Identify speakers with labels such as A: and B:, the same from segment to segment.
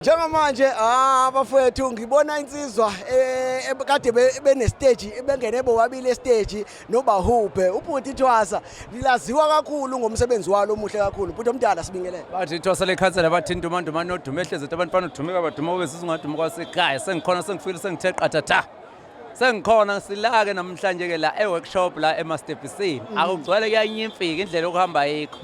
A: Njengamanje abafowethu ngibona insizwa kade bene stage bengene bobabili stage noBahubhe uBhuti Thwasa lilaziwa kakhulu ngomsebenzi walo omuhle kakhulu Bhuti omdala sibingelele
B: bathi Thwasa lekhansela bathi Ndumanduma nodume ehleze abantu bafana udumeka baduma kwesizwe ngaduma kwasekhaya sengikhona sengifile sengithe qathatha sengikhona silake namhlanje ke la eworkshop la eMastepisini akugcwele kuyanyimfika indlela yokuhamba yikho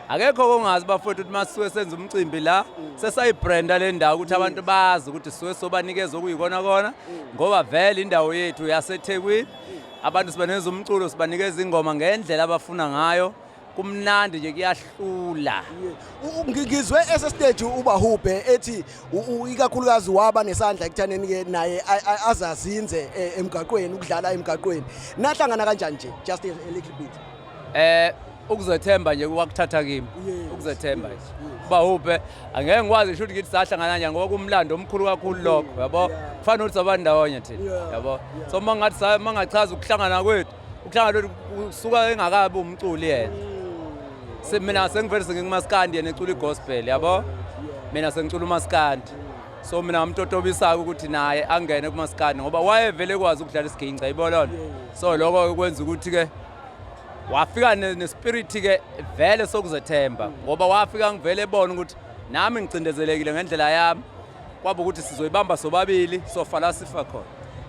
B: akekho kongazi bafowethu ukuthi masuke senza umcimbi la sesayibranda le ndawo ukuthi abantu bazi ukuthi suke sobanikeza okuyikona kona ngoba vele indawo yethu yaseThekwini abantu sibaneza umculo sibanikeza ingoma ngendlela abafuna ngayo kumnandi nje kuyahlula
A: ngizwe stage uBahubhe ethi ikakhulukazi waba nesandla ekuthaneni ke naye azazinze emgaqweni ukudlala emgaqweni nahlangana kanjani nje just a little bit
B: ukuzethemba nje kwakuthatha kimi ukuzethemba nje uBahubhe angeke ngikwazi ukuthi ngithi sahlangana nje ngoba kumlando omkhulu kakhulu lokho yabo kufanele ukuthi abandawonye thina yabo so mangachaza ukuhlangana kwethu ukuhlangana kusuka engakabi umculi yena mina sengivele sengimaskandi yena ecula igospel yabo mina sengicula umaskandi so mina ngamtotobisaka ukuthi naye angene kumaskandi ngoba wayevele kwazi ukudlala isiginci ayibona so lokho kwenza ukuthi ke wafika nespirit ke vele sokuzethemba ngoba wafika ngivele ebona ukuthi nami ngicindezelekile ngendlela yami kwaba ukuthi sizoyibamba sobabili sofala sifa khona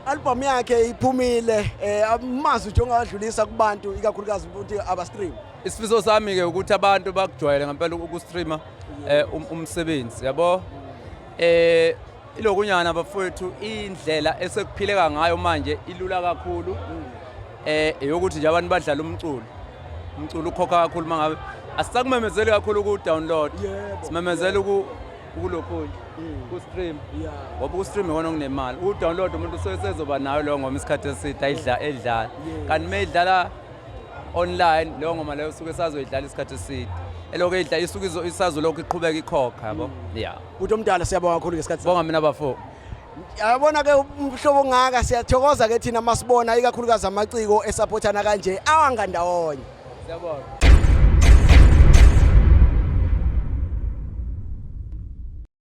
A: album yakhe iphumile amazi nje ongadlulisa kubantu ikakhulukazi ukuthi abastream
B: isifiso sami ke ukuthi abantu bakujwayele ngempela ukustreama umsebenzi yabo ilokunyana bafowethu indlela esekuphileka ngayo manje ilula kakhulu eyokuthi nje abantu badlala umculo ukhokha kakhulu mangabe asisakumemezeli kakhulu ku download simemezela ukulokhunye ku stream ngoba ku stream ikona okunemali u download umuntu sezoba nayo leyo ngoma isikhathi eside edlala kanti mayidlala online leyo ngoma leyo suke sazoyidlala isikhathi eside eloko edla isuke isazo lokho iqhubeka ikhokha yabo
A: Bhuti omdala siyabonga kakhulu ngesikhathi
B: bonga mina bafo
A: yabona ke umhlobo ngaka siyathokoza ke thina masibona ikakhulukazi amaciko esupportana kanje awangandawonye
B: siyabonga